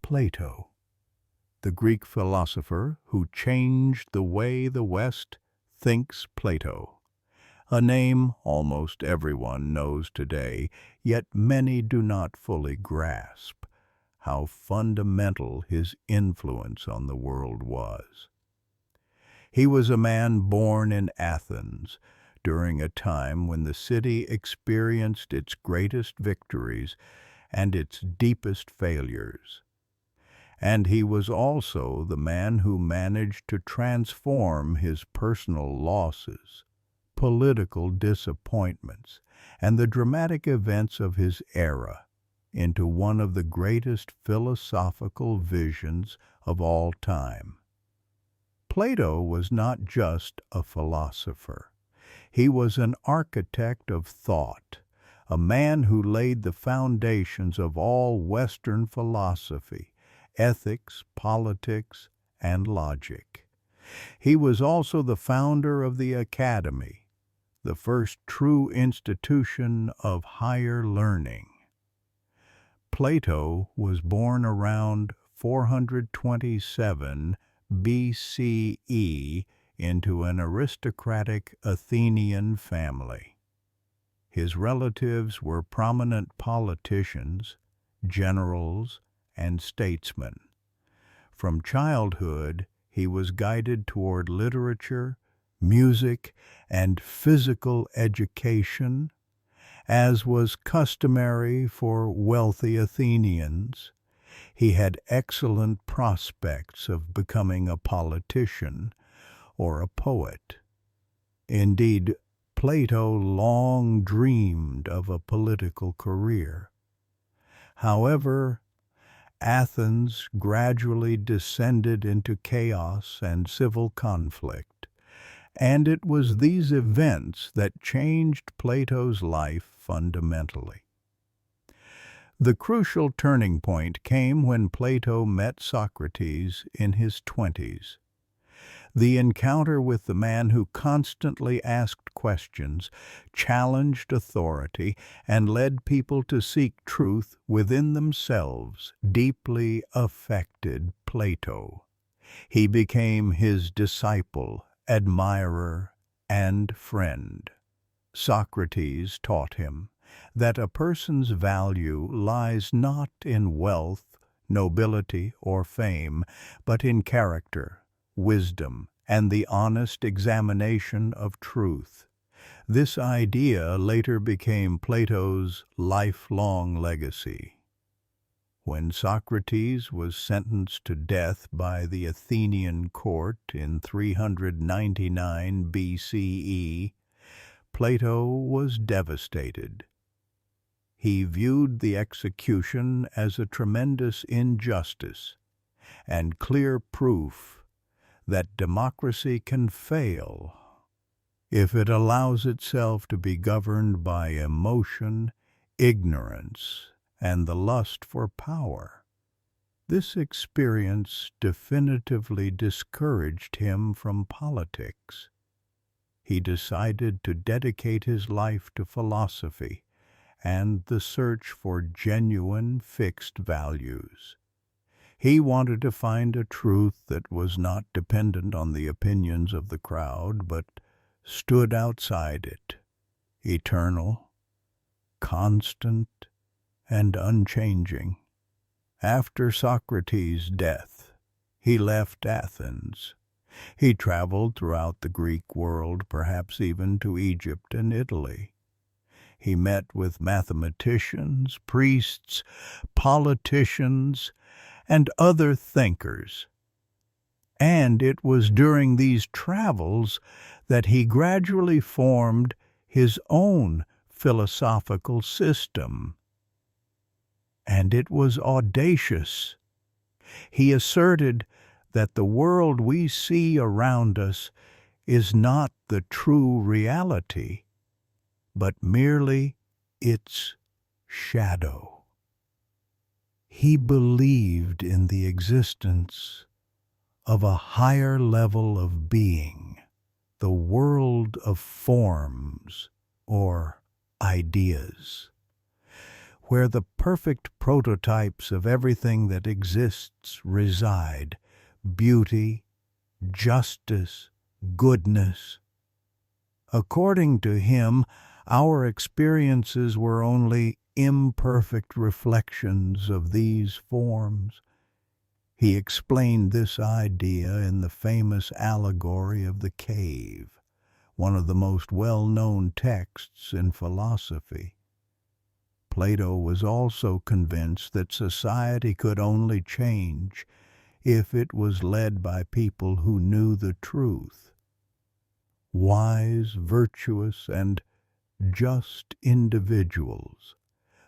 Plato, the Greek philosopher who changed the way the West thinks. Plato, a name almost everyone knows today, yet many do not fully grasp how fundamental his influence on the world was. He was a man born in Athens during a time when the city experienced its greatest victories and its deepest failures. And he was also the man who managed to transform his personal losses, political disappointments, and the dramatic events of his era into one of the greatest philosophical visions of all time. Plato was not just a philosopher. He was an architect of thought, a man who laid the foundations of all Western philosophy, ethics, politics, and logic. He was also the founder of the Academy, the first true institution of higher learning. Plato was born around 427 BCE into an aristocratic Athenian family. His relatives were prominent politicians, generals, and statesmen. From childhood, he was guided toward literature, music, and physical education, as was customary for wealthy Athenians. He had excellent prospects of becoming a politician or a poet. Indeed, Plato long dreamed of a political career. However, Athens gradually descended into chaos and civil conflict, and it was these events that changed Plato's life fundamentally. The crucial turning point came when Plato met Socrates in his 20s. The encounter with the man who constantly asked questions, challenged authority, and led people to seek truth within themselves deeply affected Plato. He became his disciple, admirer, and friend. Socrates taught him that a person's value lies not in wealth, nobility, or fame, but in character, wisdom, and the honest examination of truth. This idea later became Plato's lifelong legacy. When Socrates was sentenced to death by the Athenian court in 399 BCE, Plato was devastated. He viewed the execution as a tremendous injustice and clear proof that democracy can fail if it allows itself to be governed by emotion, ignorance, and the lust for power. This experience definitively discouraged him from politics. He decided to dedicate his life to philosophy and the search for genuine fixed values. He wanted to find a truth that was not dependent on the opinions of the crowd, but stood outside it, eternal, constant, and unchanging. After Socrates' death, he left Athens. He traveled throughout the Greek world, perhaps even to Egypt and Italy. He met with mathematicians, priests, politicians, and other thinkers. And it was during these travels that he gradually formed his own philosophical system. And it was audacious. He asserted that the world we see around us is not the true reality, but merely its shadow. He believed in the existence of a higher level of being, the world of forms or ideas, where the perfect prototypes of everything that exists reside: beauty, justice, goodness. According to him, our experiences were only imperfect reflections of these forms. He explained this idea in the famous allegory of the cave, one of the most well-known texts in philosophy. Plato was also convinced that society could only change if it was led by people who knew the truth. Wise, virtuous, and just individuals,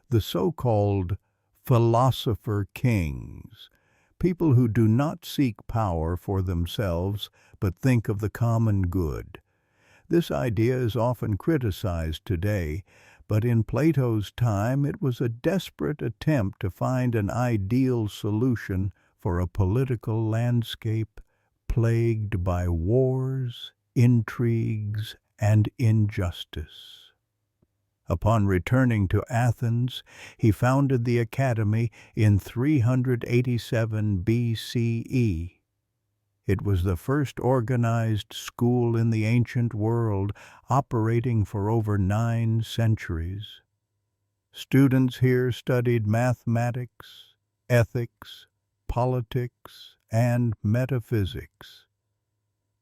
the so-called philosopher kings, people who do not seek power for themselves but think of the common good. This idea is often criticized today, but in Plato's time it was a desperate attempt to find an ideal solution for a political landscape plagued by wars, intrigues, and injustice. Upon returning to Athens, he founded the Academy in 387 BCE. It was the first organized school in the ancient world, operating for over 9 centuries. Students here studied mathematics, ethics, politics, and metaphysics.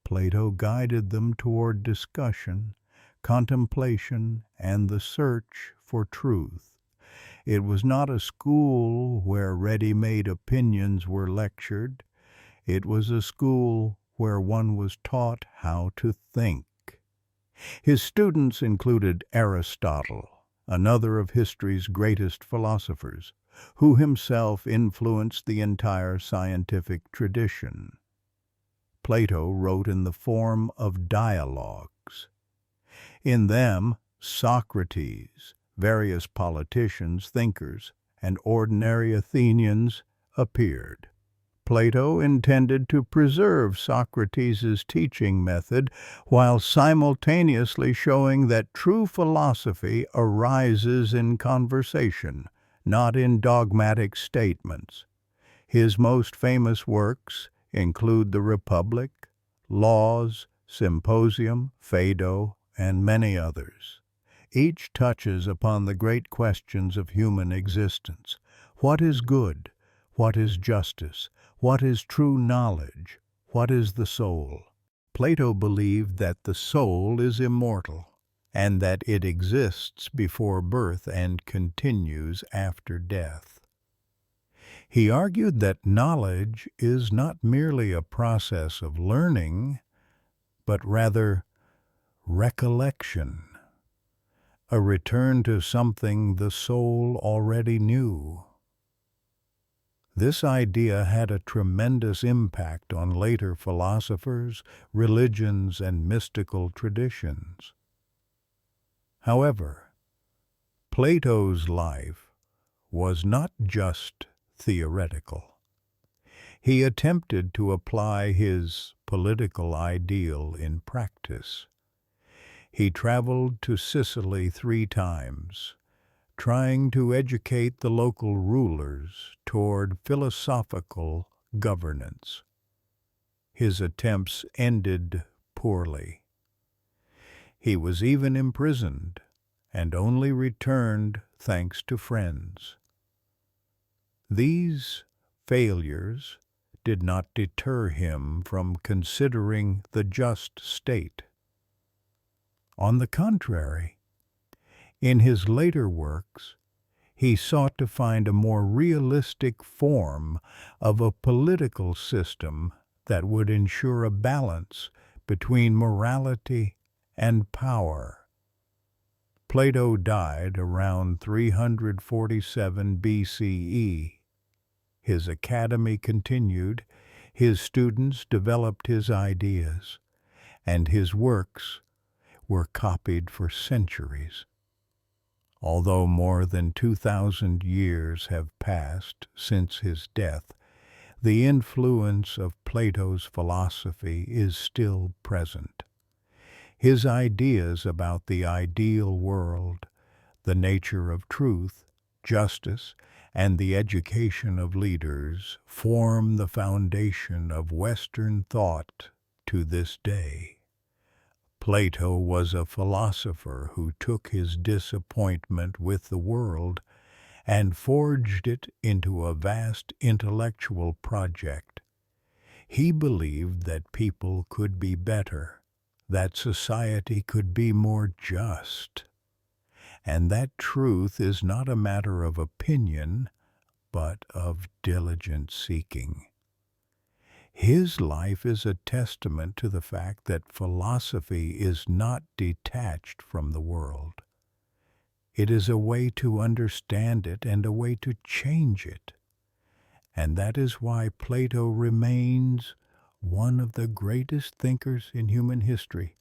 Plato guided them toward discussion, contemplation, and the search for truth. It was not a school where ready-made opinions were lectured. It was a school where one was taught how to think. His students included Aristotle, another of history's greatest philosophers, who himself influenced the entire scientific tradition. Plato wrote in the form of dialogues. In them, Socrates, various politicians, thinkers, and ordinary Athenians appeared. Plato intended to preserve Socrates' teaching method while simultaneously showing that true philosophy arises in conversation, not in dogmatic statements. His most famous works include the Republic, Laws, Symposium, Phaedo, and many others. Each touches upon the great questions of human existence. What is good? What is justice? What is true knowledge? What is the soul? Plato believed that the soul is immortal, and that it exists before birth and continues after death. He argued that knowledge is not merely a process of learning, but rather recollection, a return to something the soul already knew. This idea had a tremendous impact on later philosophers, religions, and mystical traditions. However, Plato's life was not just theoretical. He attempted to apply his political ideal in practice. He traveled to Sicily 3 times, trying to educate the local rulers toward philosophical governance. His attempts ended poorly. He was even imprisoned and only returned thanks to friends. These failures did not deter him from considering the just state. On the contrary, in his later works, he sought to find a more realistic form of a political system that would ensure a balance between morality and power. Plato died around 347 BCE. His academy continued, his students developed his ideas, and his works were copied for centuries. Although more than 2,000 years have passed since his death, the influence of Plato's philosophy is still present. His ideas about the ideal world, the nature of truth, justice, and the education of leaders form the foundation of Western thought to this day. Plato was a philosopher who took his disappointment with the world and forged it into a vast intellectual project. He believed that people could be better, that society could be more just, and that truth is not a matter of opinion, but of diligent seeking. His life is a testament to the fact that philosophy is not detached from the world. It is a way to understand it and a way to change it. And that is why Plato remains one of the greatest thinkers in human history.